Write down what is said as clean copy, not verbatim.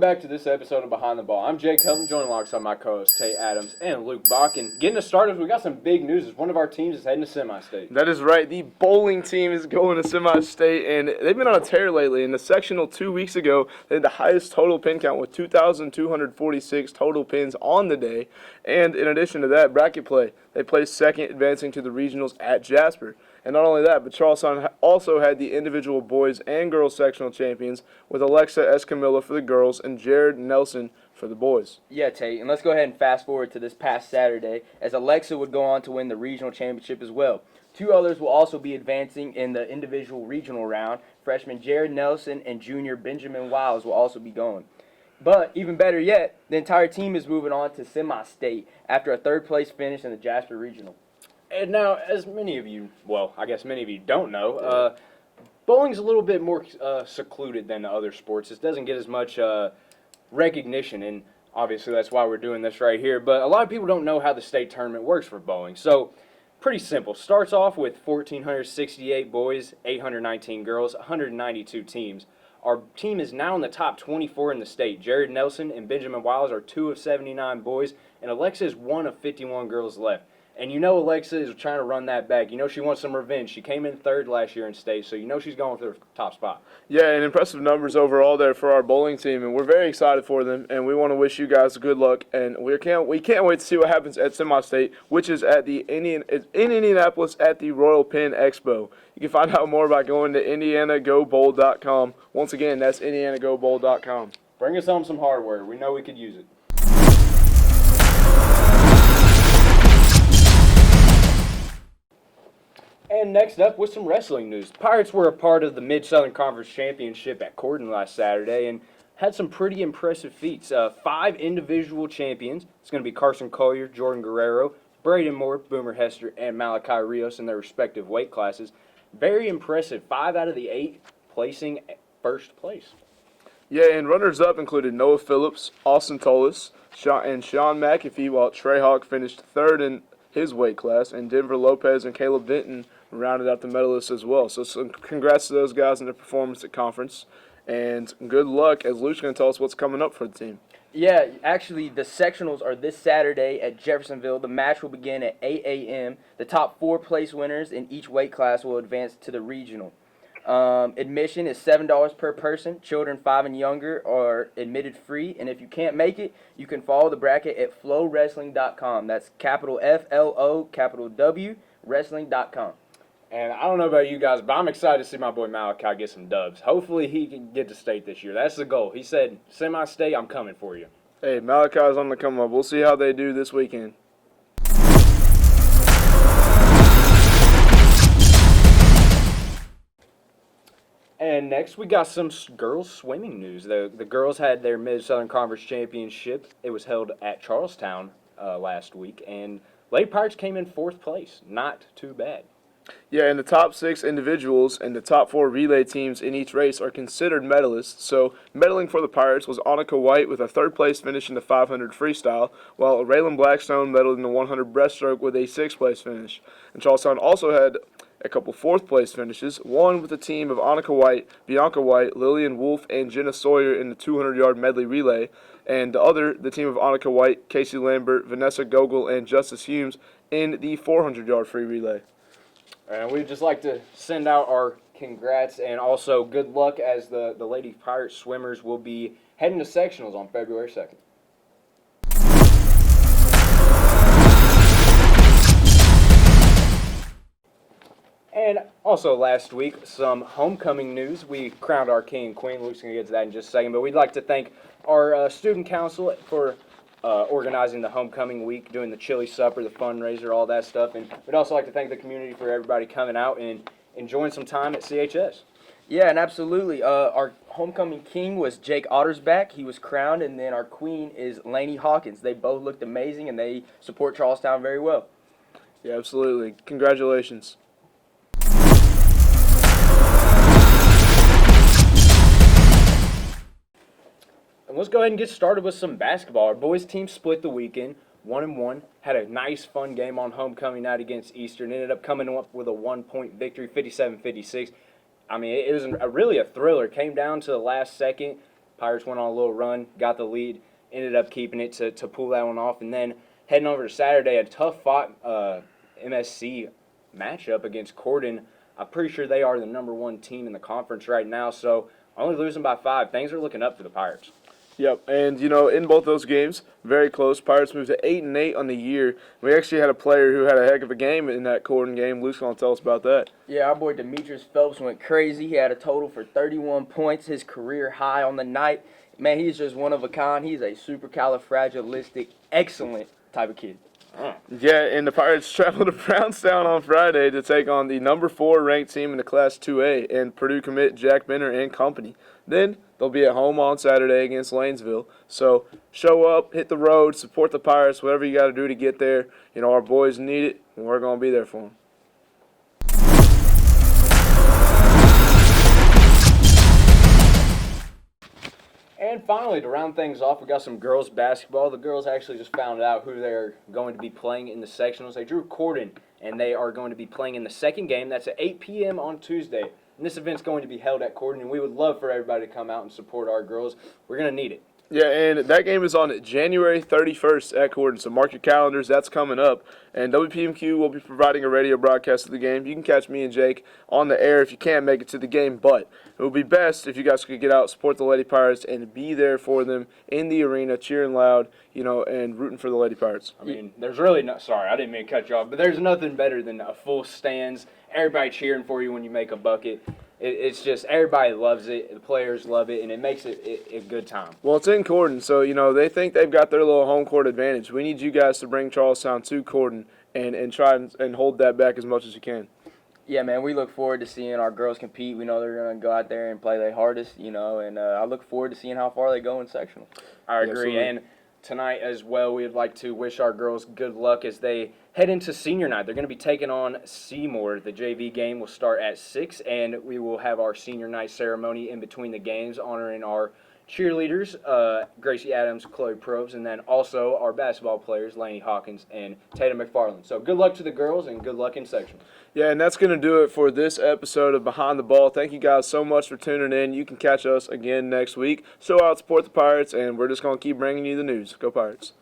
back to this episode of Behind the Ball. I'm Jake Helton, joined alongside my co-hosts Tate Adams and Luke Bach. And getting us started, we got some big news. One of our teams is heading to semi-state. That is right. The bowling team is going to semi-state, and they've been on a tear lately. In the sectional 2 weeks ago, they had the highest total pin count with 2,246 total pins on the day. And in addition to that, bracket play. They placed second, advancing to the regionals at Jasper. And not only that, but Charlestown also had the individual boys and girls sectional champions with Alexa Escamilla for the girls and Jared Nelson for the boys. Yeah, Tate, and let's go ahead and fast forward to this past Saturday, as Alexa would go on to win the regional championship as well. Two others will also be advancing in the individual regional round. Freshman Jared Nelson and junior Benjamin Wiles will also be going. But even better yet, the entire team is moving on to semi-state after a third-place finish in the Jasper Regional. And now, as many of you, well, I guess many of you don't know, bowling's a little bit more secluded than the other sports. It doesn't get as much recognition, and obviously that's why we're doing this right here. But a lot of people don't know how the state tournament works for bowling. So, pretty simple. Starts off with 1,468 boys, 819 girls, 192 teams. Our team is now in the top 24 in the state. Jared Nelson and Benjamin Wiles are 2 of 79 boys, and Alexa is 1 of 51 girls left. And you know Alexa is trying to run that back. You know she wants some revenge. She came in third last year in state, so you know she's going for the top spot. Yeah, and impressive numbers overall there for our bowling team, and we're very excited for them, and we want to wish you guys good luck. And we can't wait to see what happens at semi-state, which is at the in Indianapolis at the Royal Pin Expo. You can find out more by going to indianagobowl.com. Once again, that's indianagobowl.com. Bring us home some hardware. We know we could use it. And next up with some wrestling news. Pirates were a part of the Mid-Southern Conference Championship at Corden last Saturday and had some pretty impressive feats. 5 individual champions. It's going to be Carson Collier, Jordan Guerrero, Braden Moore, Boomer Hester, and Malachi Rios in their respective weight classes. Very impressive. 5 out of the 8 placing first place. Yeah, and runners-up included Noah Phillips, Austin Tolis, and Sean McAfee, while Trey Hawk finished third in his weight class, and Denver Lopez and Caleb Denton rounded out the medalists as well. So congrats to those guys on their performance at conference, and good luck, as Luke's going to tell us what's coming up for the team. Yeah, actually, the sectionals are this Saturday at Jeffersonville. The match will begin at 8 a.m. The top 4 place winners in each weight class will advance to the regional. Admission is $7 per person. Children 5 and younger are admitted free. And if you can't make it, you can follow the bracket at flowwrestling.com. That's capital F-L-O, capital W, wrestling.com. And I don't know about you guys, but I'm excited to see my boy Malachi get some dubs. Hopefully he can get to state this year. That's the goal. He said, semi-state, I'm coming for you. Hey, Malachi's on the come up. We'll see how they do this weekend. And next, we got some girls swimming news. The girls had their Mid-Southern Conference Championship. It was held at Charlestown last week, and Lady Pirates came in 4th place. Not too bad. Yeah, and the top 6 individuals and the top 4 relay teams in each race are considered medalists. So, medaling for the Pirates was Annika White with a 3rd place finish in the 500 freestyle, while Raylan Blackstone medaled in the 100 breaststroke with a 6th place finish. And Charlestown also had a couple 4th place finishes, one with the team of Annika White, Bianca White, Lillian Wolf, and Jenna Sawyer in the 200-yard medley relay, and the other, the team of Annika White, Casey Lambert, Vanessa Gogol, and Justice Humes in the 400-yard free relay. And we'd just like to send out our congrats and also good luck, as the Lady Pirate swimmers will be heading to sectionals on February 2nd. And also last week, some homecoming news. We crowned our king and queen. Luke's going to get to that in just a second. But we'd like to thank our student council for organizing the homecoming week, doing the chili supper, the fundraiser, all that stuff. And we'd also like to thank the community for everybody coming out and enjoying some time at CHS. Yeah, and absolutely. Our homecoming king was Jake Ottersback. He was crowned, and then our queen is Lainey Hawkins. They both looked amazing, and they support Charlestown very well. Yeah, absolutely. Congratulations. And let's go ahead and get started with some basketball. Our boys team split the weekend, 1-1. Had a nice, fun game on homecoming night against Eastern. Ended up coming up with a 1-point victory, 57-56. I mean, it was really a thriller. Came down to the last second. Pirates went on a little run, got the lead, ended up keeping it to pull that one off. And then heading over to Saturday, a tough-fought MSC matchup against Corden. I'm pretty sure they are the #1 team in the conference right now, so only losing by 5. Things are looking up for the Pirates. Yep, and in both those games, very close. Pirates moved to 8-8 on the year. We actually had a player who had a heck of a game in that Corden game. Luke's gonna tell us about that. Yeah, our boy Demetrius Phelps went crazy. He had a total for 31 points, his career high on the night. Man, he's just one of a kind. He's a supercalifragilistic, excellent type of kid. Yeah, and the Pirates traveled to Brownstown on Friday to take on the #4 ranked team in the Class 2A and Purdue commit Jack Benner and company. Then they'll be at home on Saturday against Lanesville. So show up, hit the road, support the Pirates, whatever you got to do to get there. Our boys need it, and we're going to be there for them. And finally, to round things off, we got some girls basketball. The girls actually just found out who they're going to be playing in the sectionals. They drew Corden, and they are going to be playing in the second game. That's at 8 p.m. on Tuesday. And this event's going to be held at Corden, and we would love for everybody to come out and support our girls. We're going to need it. Yeah, and that game is on January 31st at Corden, so mark your calendars. That's coming up. And WPMQ will be providing a radio broadcast of the game. You can catch me and Jake on the air if you can't make it to the game, but it would be best if you guys could get out, support the Lady Pirates, and be there for them in the arena, cheering loud, and rooting for the Lady Pirates. I mean, there's really no – sorry, I didn't mean to cut you off, but there's nothing better than a full stands, everybody cheering for you when you make a bucket. It's just everybody loves it. The players love it, and it makes it a good time. Well, it's in Corden, so, they think they've got their little home court advantage. We need you guys to bring Charlestown to Corden and try and hold that back as much as you can. Yeah, man, we look forward to seeing our girls compete. We know they're going to go out there and play their hardest, and I look forward to seeing how far they go in sectional. I agree, Absolutely. And tonight as well, we'd like to wish our girls good luck as they head into senior night. They're going to be taking on Seymour. The JV game will start at 6, and we will have our senior night ceremony in between the games honoring our cheerleaders, Gracie Adams, Chloe Probes, and then also our basketball players, Lainey Hawkins and Tatum McFarland. So good luck to the girls and good luck in section. Yeah, and that's going to do it for this episode of Behind the Ball. Thank you guys so much for tuning in. You can catch us again next week. Show out, support the Pirates, and we're just going to keep bringing you the news. Go Pirates.